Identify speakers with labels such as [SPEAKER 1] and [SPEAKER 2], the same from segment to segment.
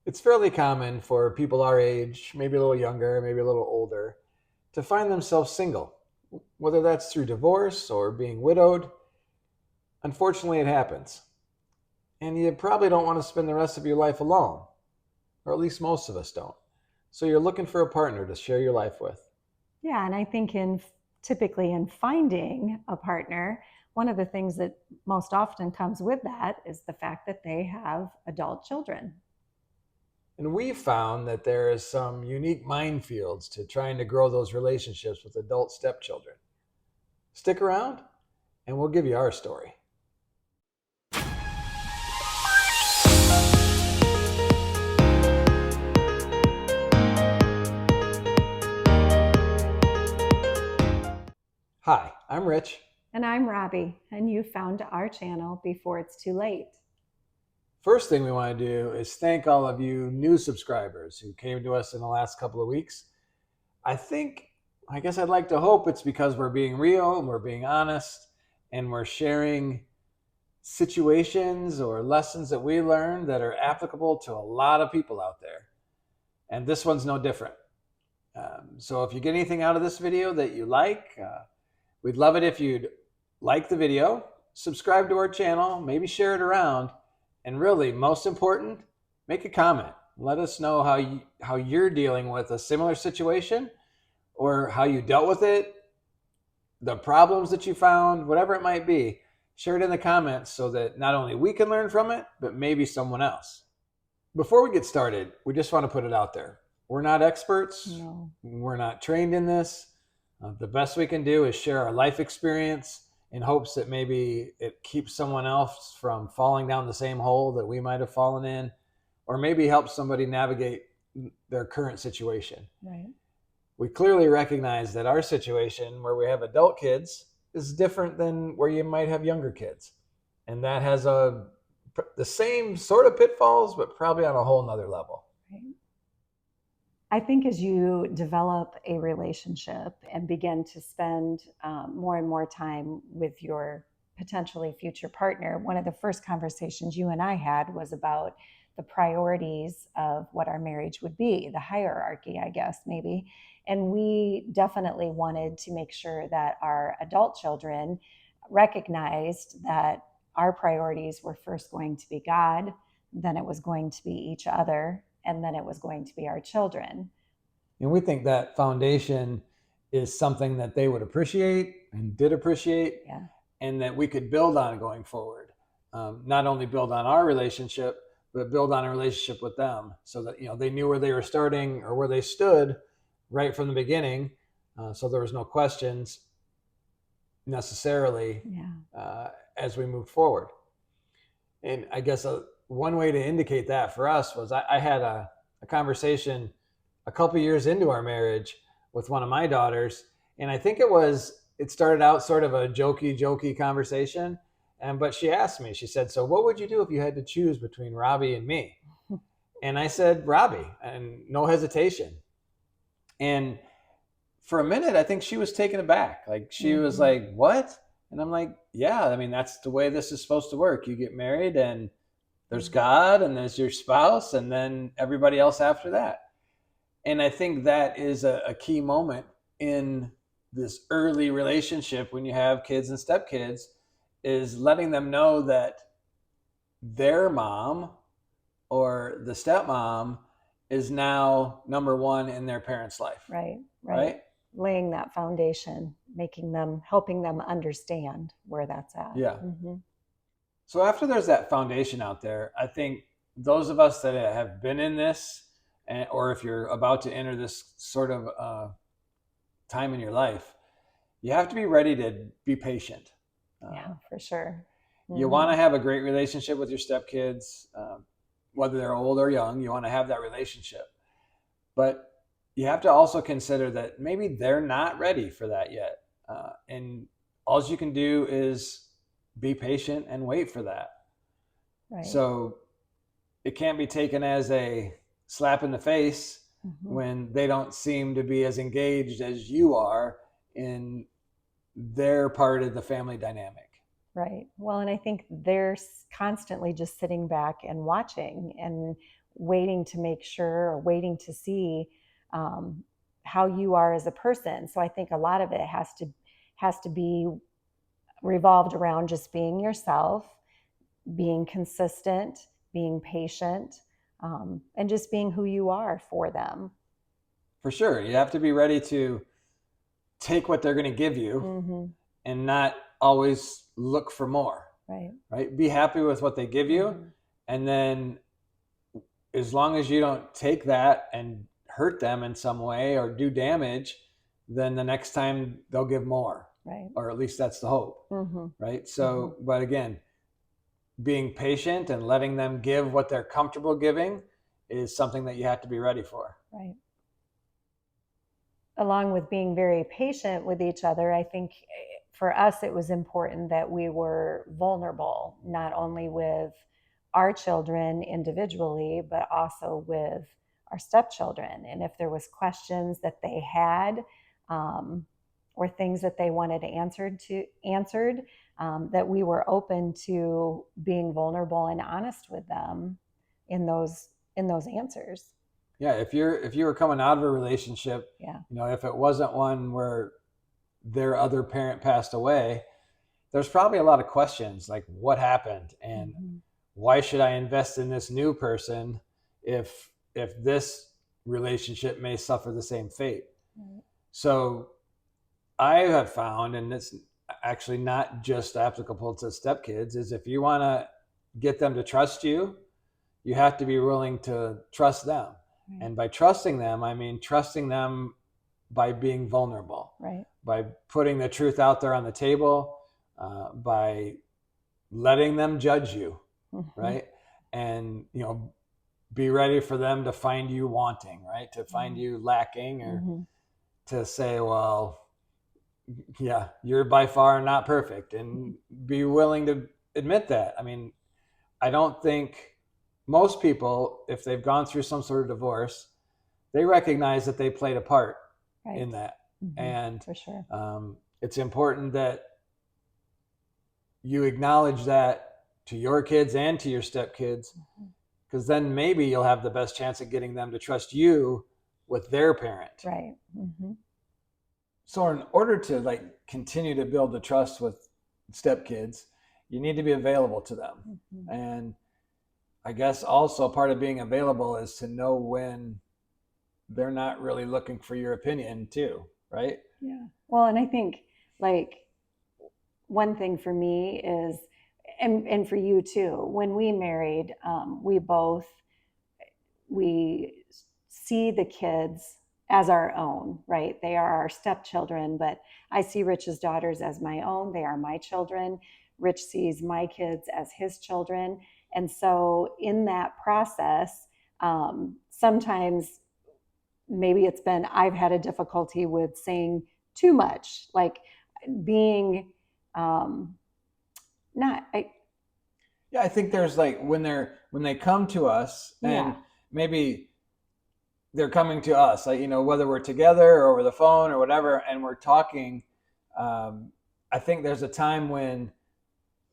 [SPEAKER 1] It's fairly common for people our age, maybe a little younger, maybe a little older, to find themselves single, whether that's through divorce or being widowed. Unfortunately, it happens. And you probably don't want to spend the rest of your life alone, or at least most of us don't. So you're looking for a partner to share your life with.
[SPEAKER 2] Yeah, and I think in typically in finding a partner, one of the things that most often comes with that is the fact that they have adult children.
[SPEAKER 1] And we've found that there is some unique minefields to trying to grow those relationships with adult stepchildren. Stick around, and we'll give you our story. Hi, I'm Rich.
[SPEAKER 2] And I'm Robbie, and you found our channel before it's too late.
[SPEAKER 1] First thing we want to do is thank all of you new subscribers who came to us in the last couple of weeks. I guess I'd like to hope it's because we're being real and we're being honest and we're sharing situations or lessons that we learned that are applicable to a lot of people out there. And this one's no different. So if you get anything out of this video that you like, we'd love it if you'd like the video, subscribe to our channel, maybe share it around, and really, most important, make a comment. Let us know how you're dealing with a similar situation or how you dealt with it, the problems that you found, whatever it might be. Share it in the comments so that not only we can learn from it, but maybe someone else. Before we get started, we just want to put it out there. We're not experts.
[SPEAKER 2] No.
[SPEAKER 1] We're not trained in this. The best we can do is share our life experience in hopes that maybe it keeps someone else from falling down the same hole that we might have fallen in, or maybe help somebody navigate their current situation.
[SPEAKER 2] Right.
[SPEAKER 1] We clearly recognize that our situation where we have adult kids is different than where you might have younger kids. And that has the same sort of pitfalls, but probably on a whole nother level.
[SPEAKER 2] Right. I think as you develop a relationship and begin to spend more and more time with your potentially future partner, one of the first conversations you and I had was about the priorities of what our marriage would be, the hierarchy, I guess, maybe. And we definitely wanted to make sure that our adult children recognized that our priorities were first going to be God, then it was going to be each other, and then it was going to be our children.
[SPEAKER 1] And we think that foundation is something that they would appreciate and did appreciate,
[SPEAKER 2] Yeah.
[SPEAKER 1] and that we could build on going forward. Not only build on our relationship, but build on a relationship with them so that they knew where they were starting or where they stood right from the beginning. So there was no questions necessarily as we moved forward. And I guess one way to indicate that for us was I had a conversation a couple years into our marriage with one of my daughters. And I think it started out sort of a jokey conversation. But she asked me, she said, "So what would you do if you had to choose between Robbie and me?" And I said, "Robbie," and no hesitation. And for a minute, I think she was taken aback. Like she was like, "What?" And I'm like, "Yeah, I mean, that's the way this is supposed to work. You get married and there's God and there's your spouse and then everybody else after that." And I think that is a key moment in this early relationship when you have kids and stepkids, is letting them know that their mom or the stepmom is now number one in their parents' life.
[SPEAKER 2] Right. Laying that foundation, helping them understand where that's at.
[SPEAKER 1] Yeah. So after there's that foundation out there, I think those of us that have been in this, or if you're about to enter this sort of time in your life, you have to be ready to be patient.
[SPEAKER 2] Yeah, for sure.
[SPEAKER 1] You want to have a great relationship with your stepkids, whether they're old or young. You want to have that relationship. But you have to also consider that maybe they're not ready for that yet. And all you can do is be patient and wait for that.
[SPEAKER 2] Right.
[SPEAKER 1] So it can't be taken as a slap in the face when they don't seem to be as engaged as you are in their part of the family dynamic.
[SPEAKER 2] Right. Well, and I think they're constantly just sitting back and watching. And waiting to make sure or waiting to see how you are as a person. So I think a lot of it has to be revolved around just being yourself, being consistent, being patient, and just being who you are for them.
[SPEAKER 1] For sure. You have to be ready to take what they're going to give you
[SPEAKER 2] Mm-hmm.
[SPEAKER 1] and not always look for more.
[SPEAKER 2] Right.
[SPEAKER 1] Be happy with what they give you.
[SPEAKER 2] Mm-hmm.
[SPEAKER 1] And then as long as you don't take that and hurt them in some way or do damage, then the next time they'll give more.
[SPEAKER 2] Right.
[SPEAKER 1] Or at least that's the hope.
[SPEAKER 2] Mm-hmm.
[SPEAKER 1] Right. So, but again, being patient and letting them give what they're comfortable giving is something that you have to be ready for.
[SPEAKER 2] Right. Along with being very patient with each other, I think for us it was important that we were vulnerable, not only with our children individually, but also with our stepchildren. And if there was questions that they had, or things that they wanted answered, that we were open to being vulnerable and honest with them in those answers.
[SPEAKER 1] Yeah, if you were coming out of a relationship,
[SPEAKER 2] Yeah.
[SPEAKER 1] if it wasn't one where their other parent passed away, there's probably a lot of questions like what happened and why should I invest in this new person if this relationship may suffer the same fate.
[SPEAKER 2] Right.
[SPEAKER 1] So I have found, and it's actually not just applicable to stepkids, is if you want to get them to trust you, you have to be willing to trust them. Right. And by trusting them, I mean trusting them by being vulnerable,
[SPEAKER 2] right?
[SPEAKER 1] By putting the truth out there on the table, by letting them judge you, right? And be ready for them to find you wanting, right? To find you lacking, or to say, well, yeah, you're by far not perfect, and be willing to admit that. I mean, I don't think most people, if they've gone through some sort of divorce, they recognize that they played a part in that. And
[SPEAKER 2] for sure,
[SPEAKER 1] it's important that you acknowledge that to your kids and to your stepkids, because then maybe you'll have the best chance of getting them to trust you with their parent.
[SPEAKER 2] Right.
[SPEAKER 1] So in order to continue to build the trust with stepkids, you need to be available to them. And I guess also part of being available is to know when they're not really looking for your opinion too, right?
[SPEAKER 2] Yeah. Well, and I think one thing for me is, and for you too, when we married, we see the kids as our own, right? They are our stepchildren, but I see Rich's daughters as my own. They are my children. Rich sees my kids as his children. And so in that process, sometimes maybe I've had a difficulty with saying too much, like being
[SPEAKER 1] I think there's when they come to us, and maybe they're coming to us, whether we're together or over the phone or whatever, and we're talking, I think there's a time when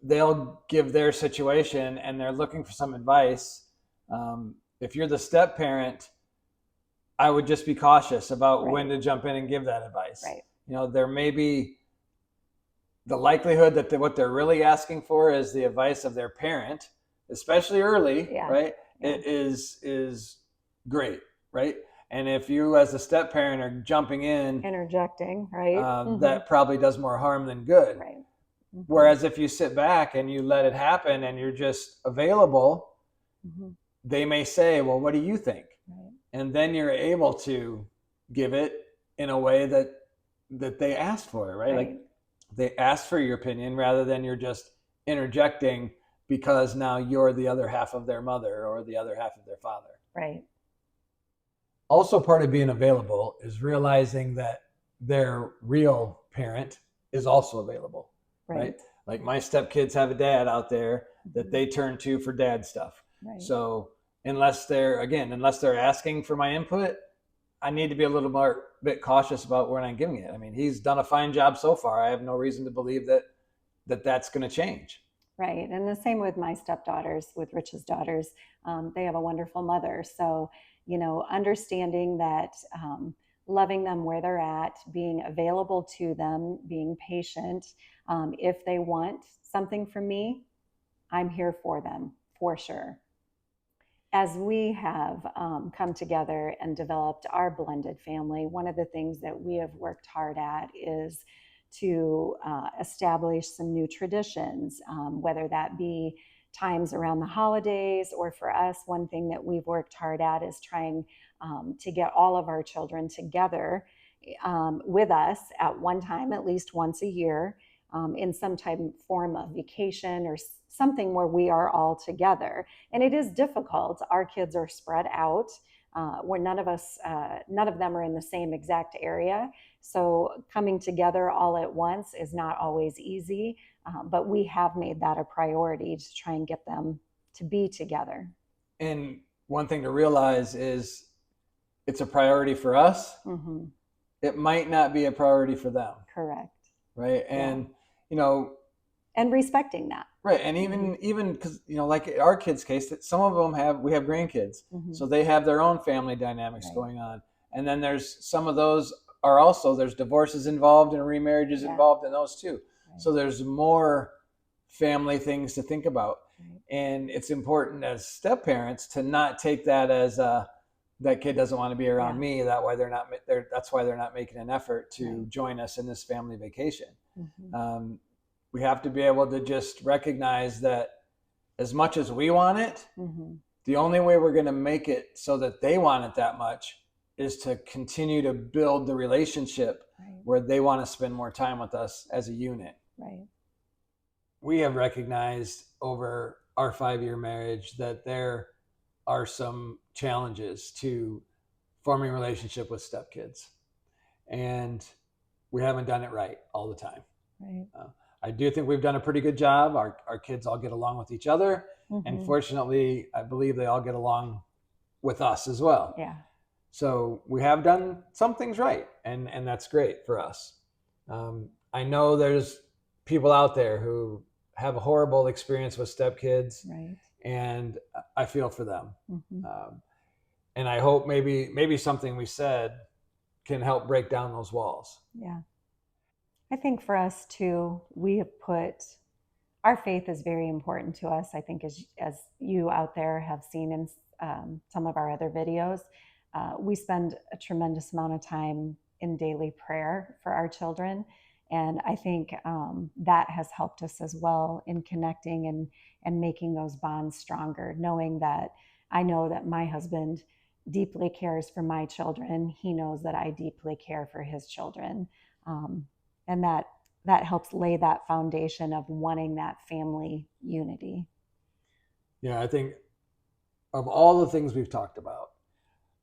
[SPEAKER 1] they'll give their situation and they're looking for some advice. If you're the step parent, I would just be cautious about when to jump in and give that advice.
[SPEAKER 2] Right.
[SPEAKER 1] There may be the likelihood that what they're really asking for is the advice of their parent, especially early, right? Yeah. It is great, right? And if you as a step parent are jumping in,
[SPEAKER 2] interjecting, right,
[SPEAKER 1] that probably does more harm than good.
[SPEAKER 2] Right.
[SPEAKER 1] Whereas if you sit back and you let it happen and you're just available, they may say, well, what do you think?
[SPEAKER 2] Right.
[SPEAKER 1] And then you're able to give it in a way that they asked for, right? Like they asked for your opinion rather than you're just interjecting because now you're the other half of their mother or the other half of their father.
[SPEAKER 2] Right.
[SPEAKER 1] Also, part of being available is realizing that their real parent is also available. Right? Like my stepkids have a dad out there that they turn to for dad stuff. Right. So unless they're asking for my input, I need to be a little bit cautious about when I'm giving it. I mean, he's done a fine job so far. I have no reason to believe that that's going to change.
[SPEAKER 2] Right. And the same with my stepdaughters, with Rich's daughters. They have a wonderful mother. So, understanding that, loving them where they're at, being available to them, being patient. If they want something from me, I'm here for them for sure. As we have come together and developed our blended family, one of the things that we have worked hard at is to establish some new traditions, whether that be times around the holidays, or for us, one thing that we've worked hard at is trying to get all of our children together with us at one time, at least once a year, in some type of form of vacation or something where we are all together. And it is difficult. Our kids are spread out. Where none of them are in the same exact area. So coming together all at once is not always easy, but we have made that a priority to try and get them to be together.
[SPEAKER 1] And one thing to realize is it's a priority for us.
[SPEAKER 2] Mm-hmm.
[SPEAKER 1] It might not be a priority for them.
[SPEAKER 2] Correct.
[SPEAKER 1] Right. And,
[SPEAKER 2] and respecting that.
[SPEAKER 1] Right. And even because, like our kids' case, that some of them we have grandkids. Mm-hmm. So they have their own family dynamics going on. And then there's some of those are also, there's divorces involved and remarriages involved in those too. Right. So there's more family things to think about. Right. And it's important as step parents to not take that as that kid doesn't want to be around me. That's why they're not making an effort to join us in this family vacation. Mm-hmm. We have to be able to just recognize that as much as we want it, mm-hmm. the only way we're going to make it so that they want it that much is to continue to build the relationship where they want to spend more time with us as a unit.
[SPEAKER 2] Right.
[SPEAKER 1] We have recognized over our 5-year marriage that there are some challenges to forming a relationship with stepkids. And we haven't done it right all the time.
[SPEAKER 2] Right.
[SPEAKER 1] I do think we've done a pretty good job. Our kids all get along with each other. Mm-hmm. And fortunately, I believe they all get along with us as well.
[SPEAKER 2] Yeah.
[SPEAKER 1] So we have done some things right. And that's great for us. I know there's people out there who have a horrible experience with stepkids.
[SPEAKER 2] Right.
[SPEAKER 1] And I feel for them.
[SPEAKER 2] Mm-hmm.
[SPEAKER 1] And I hope maybe something we said can help break down those walls.
[SPEAKER 2] Yeah. I think for us too, we have put, our faith is very important to us. I think as you out there have seen in some of our other videos, we spend a tremendous amount of time in daily prayer for our children. And I think that has helped us as well in connecting and making those bonds stronger, knowing that I know that my husband deeply cares for my children. He knows that I deeply care for his children. And that helps lay that foundation of wanting that family unity.
[SPEAKER 1] Yeah, I think of all the things we've talked about,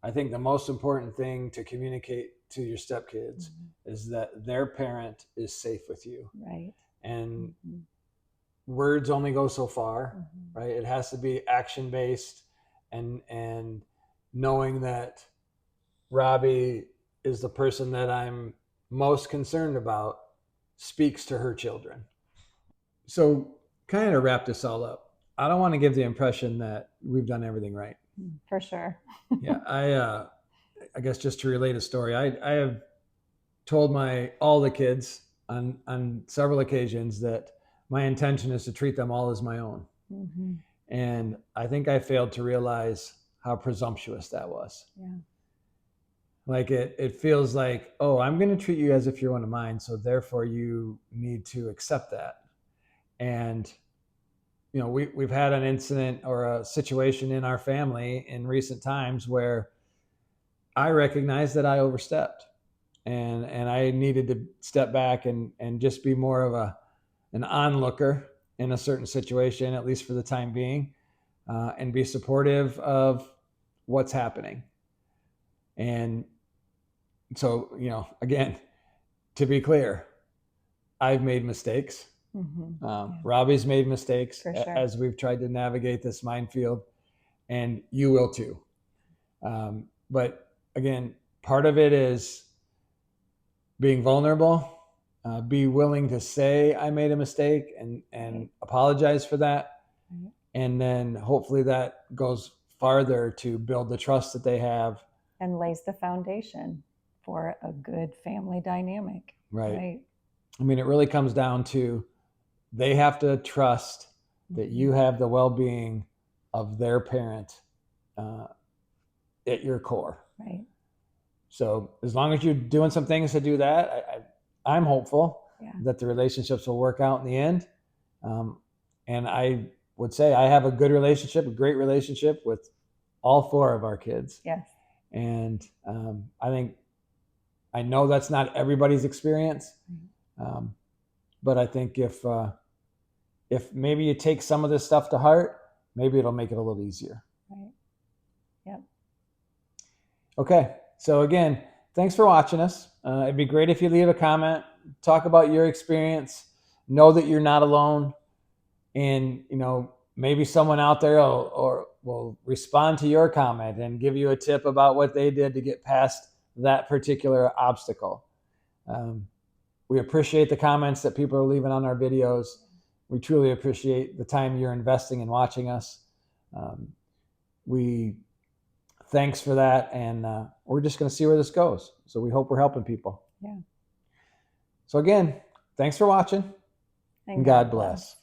[SPEAKER 1] I think the most important thing to communicate to your stepkids mm-hmm. is that their parent is safe with you.
[SPEAKER 2] Right.
[SPEAKER 1] And mm-hmm. words only go so far, mm-hmm. right? It has to be action-based and knowing that Robbie is the person that I'm most concerned about speaks to her children. So kind of wrap this all up. I don't want to give the impression that we've done everything right.
[SPEAKER 2] For sure.
[SPEAKER 1] Yeah. I guess just to relate a story, I have told all the kids on several occasions that my intention is to treat them all as my own. Mm-hmm. And I think I failed to realize how presumptuous that was.
[SPEAKER 2] Yeah.
[SPEAKER 1] Like it feels like, oh, I'm going to treat you as if you're one of mine. So therefore you need to accept that. And, we've had an incident or a situation in our family in recent times where I recognized that I overstepped and I needed to step back and just be more of an onlooker in a certain situation, at least for the time being, and be supportive of what's happening. And so, again, to be clear, I've made mistakes. Mm-hmm. Robbie's made mistakes sure. as we've tried to navigate this minefield, and you will too. But again, part of it is being vulnerable be willing to say I made a mistake and apologize for that.
[SPEAKER 2] Right.
[SPEAKER 1] And then hopefully that goes farther to build the trust that they have.
[SPEAKER 2] And lays the foundation for a good family dynamic.
[SPEAKER 1] Right. I mean, it really comes down to they have to trust that you have the well-being of their parent at your core.
[SPEAKER 2] Right.
[SPEAKER 1] So as long as you're doing some things to do that, I'm hopeful that the relationships will work out in the end. And I would say I have a good relationship, a great relationship with all 4 of our kids.
[SPEAKER 2] Yes.
[SPEAKER 1] And I know that's not everybody's experience. But I think if maybe you take some of this stuff to heart, maybe it'll make it a little easier.
[SPEAKER 2] Right. Yep.
[SPEAKER 1] Okay. So again, thanks for watching us. It'd be great if you leave a comment, talk about your experience, know that you're not alone, and maybe someone out there will respond to your comment and give you a tip about what they did to get past that particular obstacle. We appreciate the comments that people are leaving on our videos. We truly appreciate the time you're investing in watching us. Thanks for that, and we're just going to see where this goes. So we hope we're helping people.
[SPEAKER 2] Yeah.
[SPEAKER 1] So again, thanks for watching, and God bless.